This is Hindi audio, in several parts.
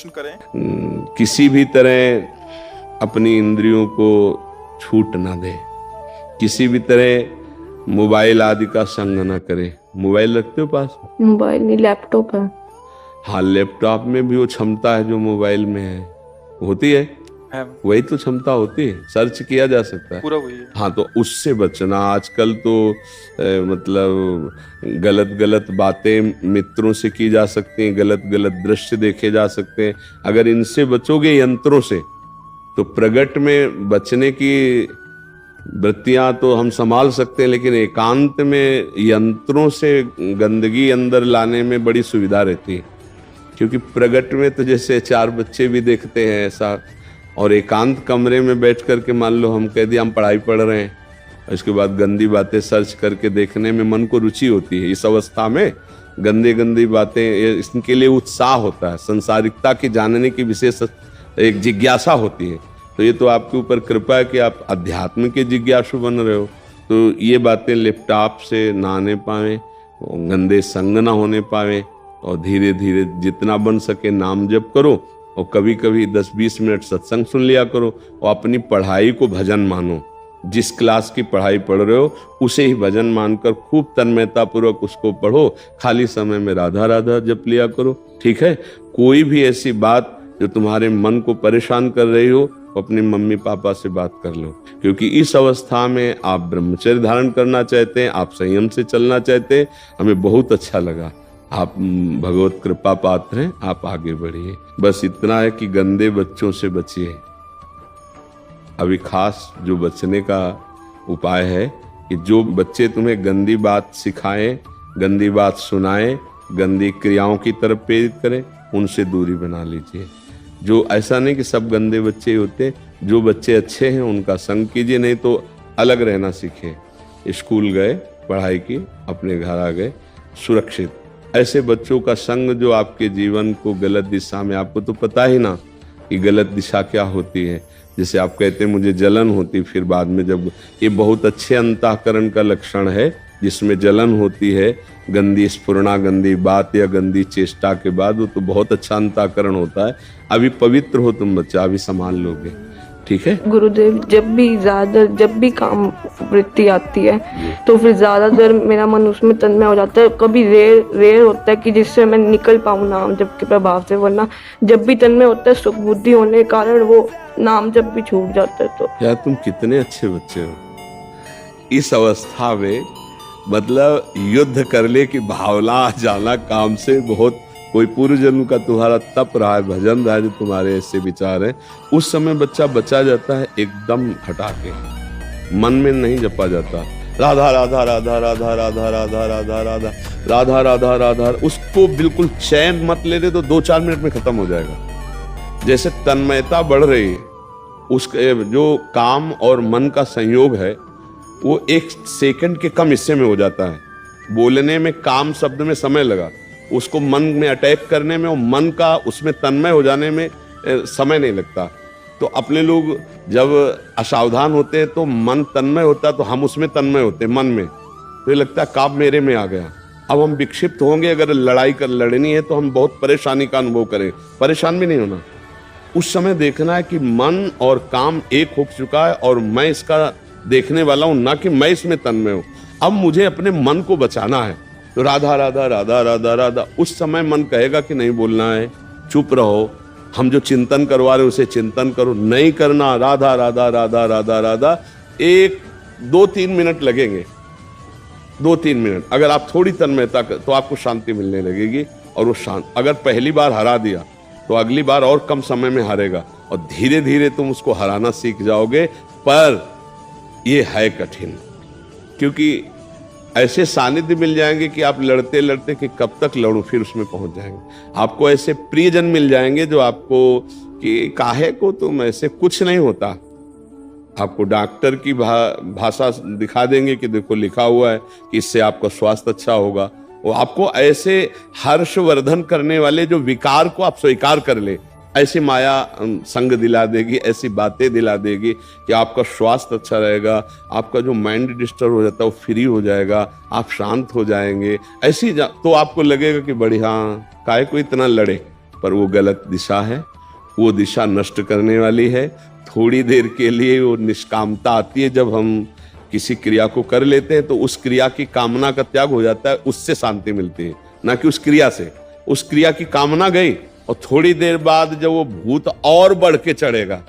प्रश्न करें। किसी भी तरह अपनी इंद्रियों को छूट ना दे, किसी भी तरह मोबाइल आदि का संग ना करे। मोबाइल रखते हो पास? मोबाइल नहीं, लैपटॉप है। हाँ, लैपटॉप में भी वो क्षमता है जो मोबाइल में है, होती है वही तो क्षमता होती है, सर्च किया जा सकता है पूरा वही है। हाँ, तो उससे बचना। आजकल तो मतलब गलत गलत बातें मित्रों से की जा सकती हैं, गलत गलत दृश्य देखे जा सकते हैं। अगर इनसे बचोगे यंत्रों से, तो प्रगट में बचने की वृत्तियां तो हम संभाल सकते हैं, लेकिन एकांत में यंत्रों से गंदगी अंदर लाने में बड़ी सुविधा रहती है। क्योंकि प्रगट में तो जैसे चार बच्चे भी देखते हैं ऐसा, और एकांत कमरे में बैठ करके मान लो हम कह दिया हम पढ़ाई पढ़ रहे हैं, उसके बाद गंदी बातें सर्च करके देखने में मन को रुचि होती है। इस अवस्था में गंदी गंदी बातें, इसके लिए उत्साह होता है, संसारिकता की जानने की विशेष एक जिज्ञासा होती है। तो ये तो आपके ऊपर कृपा है कि आप अध्यात्म के जिज्ञासु बन रहे हो। तो ये बातें लैपटॉप से ना आने पाए, गंदे संग ना होने पाए, और धीरे धीरे जितना बन सके नाम जप करो, और कभी कभी 10-20 मिनट सत्संग सुन लिया करो, और अपनी पढ़ाई को भजन मानो। जिस क्लास की पढ़ाई पढ़ रहे हो उसे ही भजन मानकर खूब तन्मयता पूर्वक उसको पढ़ो। खाली समय में राधा राधा जप लिया करो, ठीक है। कोई भी ऐसी बात जो तुम्हारे मन को परेशान कर रही हो, अपने मम्मी पापा से बात कर लो, क्योंकि इस अवस्था में आप ब्रह्मचर्य धारण करना चाहते हैं, आप संयम से चलना चाहते हैं। हमें बहुत अच्छा लगा, आप भगवत कृपा पात्र हैं, आप आगे बढ़िए। बस इतना है कि गंदे बच्चों से बचिए। अभी खास जो बचने का उपाय है कि जो बच्चे तुम्हें गंदी बात सिखाएं, गंदी बात सुनाएं, गंदी क्रियाओं की तरफ प्रेरित करें, उनसे दूरी बना लीजिए। जो ऐसा नहीं कि सब गंदे बच्चे होते, जो बच्चे अच्छे हैं उनका संग कीजिए, नहीं तो अलग रहना सीखिए। स्कूल गए, पढ़ाई की, अपने घर आ गए सुरक्षित। ऐसे बच्चों का संग जो आपके जीवन को गलत दिशा में, आपको तो पता ही ना कि गलत दिशा क्या होती है। जैसे आप कहते हैं मुझे जलन होती, फिर बाद में जब ये बहुत अच्छे अंतःकरण का लक्षण है जिसमें जलन होती है, गंदी स्फुरणा, गंदी बात या गंदी चेष्टा के बाद, वो तो बहुत अच्छा अंतःकरण होता है। अभी पवित्र हो तुम बच्चा, अभी संभाल लोगे, ठीक है। गुरुदेव, जब भी काम वृत्ति आती है तो फिर ज्यादातर मेरा मन उसमें तन्मय हो जाता है। कभी रेर होता है कि जिससे मैं निकल पाऊँ नाम जप के प्रभाव से, वरना जब भी तन्मय होता है सुख बुद्धि होने के कारण वो नाम जप भी छूट जाता है। तो यार तुम कितने अच्छे बच्चे हो। इस अवस्था में मतलब युद्ध करने की भावना आ जाना काम से, बहुत कोई पूर्व जन्म का तुम्हारा तप रहा है, भजन रहा है, जो तुम्हारे ऐसे विचार हैं, उस समय बच्चा बचा जाता है एकदम हटा के, मन में नहीं जपा जाता। राधा राधा राधा राधा राधा राधा राधा राधा राधा राधा राधा, उसको बिल्कुल चैन मत ले ले तो 2-4 मिनट में खत्म हो जाएगा। जैसे तन्मयता बढ़ रही है, उसके जो काम और मन का संयोग है वो 1 सेकंड के कम हिस्से में हो जाता है। बोलने में काम शब्द में समय लगा, उसको मन में अटैक करने में और मन का उसमें तन्मय हो जाने में समय नहीं लगता। तो अपने लोग जब असावधान होते हैं तो मन तन्मय होता है, तो हम उसमें तन्मय होते हैं मन में, तो ये लगता है काम मेरे में आ गया। अब हम विक्षिप्त होंगे, अगर लड़नी है तो हम बहुत परेशानी का अनुभव करें। परेशान भी नहीं होना, उस समय देखना है कि मन और काम एक हो चुका है और मैं इसका देखने वाला हूं, ना कि मैं इसमें तन्मय हूं। अब मुझे अपने मन को बचाना है, तो राधा राधा राधा राधा राधा। उस समय मन कहेगा कि नहीं बोलना है, चुप रहो, हम जो चिंतन करवा रहे उसे चिंतन करो, नहीं करना, राधा राधा राधा राधा राधा। 1-2-3 मिनट लगेंगे, 2-3 मिनट। अगर आप थोड़ी तन्मयता तो आपको शांति मिलने लगेगी, और वो शांत, अगर पहली बार हरा दिया तो अगली बार और कम समय में हारेगा, और धीरे धीरे तुम उसको हराना सीख जाओगे। पर ये है कठिन, क्योंकि ऐसे सानिध्य मिल जाएंगे कि आप लड़ते लड़ते कि कब तक लड़ूं, फिर उसमें पहुंच जाएंगे। आपको ऐसे प्रियजन मिल जाएंगे जो आपको कि काहे को तुम ऐसे, कुछ नहीं होता। आपको डॉक्टर की भाषा दिखा देंगे कि देखो लिखा हुआ है कि इससे आपका स्वास्थ्य अच्छा होगा। वो आपको ऐसे हर्षवर्धन करने वाले जो विकार को आप स्वीकार कर ले, ऐसी माया संग दिला देगी, ऐसी बातें दिला देगी कि आपका स्वास्थ्य अच्छा रहेगा, आपका जो माइंड डिस्टर्ब हो जाता है वो फ्री हो जाएगा, आप शांत हो जाएंगे। ऐसी तो आपको लगेगा कि बढ़िया, काहे को इतना लड़े, पर वो गलत दिशा है, वो दिशा नष्ट करने वाली है। थोड़ी देर के लिए वो निष्कामता आती है, जब हम किसी क्रिया को कर लेते हैं तो उस क्रिया की कामना का त्याग हो जाता है, उससे शांति मिलती है, ना कि उस क्रिया से। उस क्रिया की कामना गई और थोड़ी देर बाद जब वो भूत और बढ़ के चढ़ेगा,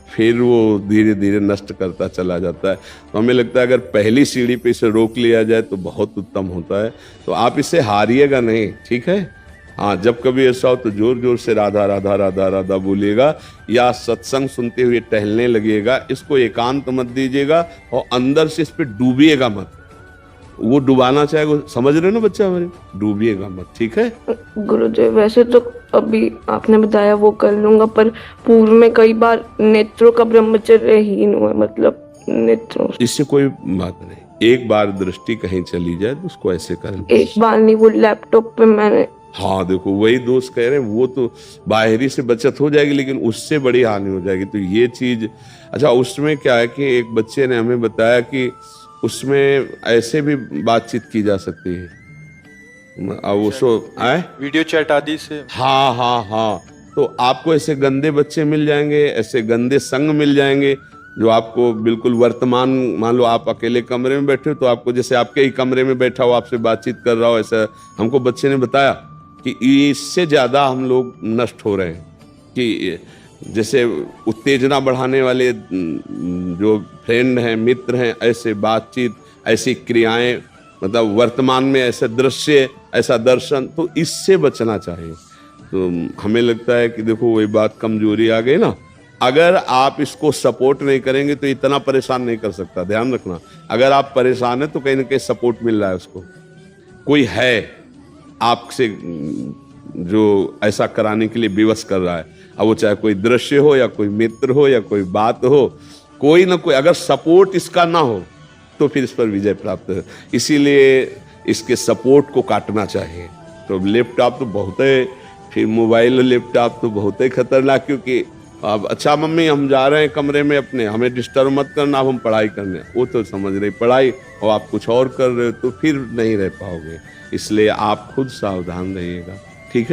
फिर वो धीरे धीरे नष्ट करता चला जाता है। तो हमें लगता है अगर पहली सीढ़ी पे इसे रोक लिया जाए तो बहुत उत्तम होता है। तो आप इसे हारिएगा नहीं, ठीक है। हाँ, जब कभी ऐसा हो तो जोर जोर से राधा राधा राधा राधा बोलिएगा, या सत्संग सुनते हुए टहलने लगिएगा। इसको एकांत मत दीजिएगा और अंदर से इस पे डूबिएगा मत। वो डुबाना चाहेगा, समझ रहे हो ना बच्चा हमारे, डूबिएगा मत, ठीक है। गुरुजी वैसे तो अभी आपने बताया वो कर लूंगा, पर पूर्व में कई बार नेत्रों का ब्रह्मचर्यहीन हुआ, मतलब नेत्रों इससे कोई बात नहीं। एक बार दृष्टि कहीं चली जाए तो उसको ऐसे कर, एक बार नहीं, वो लैपटॉप पे मैंने। हाँ देखो, वही दोस्त कह रहे हैं, वो तो बाहरी से बचत हो जाएगी लेकिन उससे बड़ी हानि हो जाएगी। तो ये चीज, अच्छा उसमें क्या है कि एक बच्चे ने हमें बताया कि उसमें ऐसे भी बातचीत की जा सकती है। अब उसको आए वीडियो चैट आदि से। हाँ हाँ हाँ, तो आपको ऐसे गंदे बच्चे मिल जाएंगे, ऐसे गंदे संग मिल जाएंगे जो आपको बिल्कुल वर्तमान, मान लो आप अकेले कमरे में बैठे हो तो आपको जैसे आपके ही कमरे में बैठा हो आपसे बातचीत कर रहा हो, ऐसा हमको बच्चे ने बताया कि इससे ज़्यादा हम लोग नष्ट हो रहे हैं। कि जैसे उत्तेजना बढ़ाने वाले जो फ्रेंड हैं, मित्र हैं, ऐसे बातचीत, ऐसी क्रियाएं, मतलब वर्तमान में ऐसे दृश्य, ऐसा दर्शन, तो इससे बचना चाहिए। तो हमें लगता है कि देखो वही बात, कमजोरी आ गई ना। अगर आप इसको सपोर्ट नहीं करेंगे तो इतना परेशान नहीं कर सकता, ध्यान रखना। अगर आप परेशान है तो कहीं ना कहीं सपोर्ट मिल रहा है उसको, कोई है आपसे जो ऐसा कराने के लिए विवश कर रहा है। अब वो चाहे कोई दृश्य हो या कोई मित्र हो या कोई बात हो, कोई ना कोई, अगर सपोर्ट इसका ना हो तो फिर इस पर विजय प्राप्त है। इसीलिए इसके सपोर्ट को काटना चाहिए। तो लैपटॉप तो बहुत है, फिर मोबाइल और लैपटॉप तो बहुत ही खतरनाक, क्योंकि अब अच्छा मम्मी हम जा रहे हैं कमरे में अपने, हमें डिस्टर्ब मत करना, अब हम पढ़ाई करने, वो तो समझ रही पढ़ाई और आप कुछ और कर रहे हो, तो फिर नहीं रह पाओगे। इसलिए आप खुद सावधान रहिएगा, ठीक है।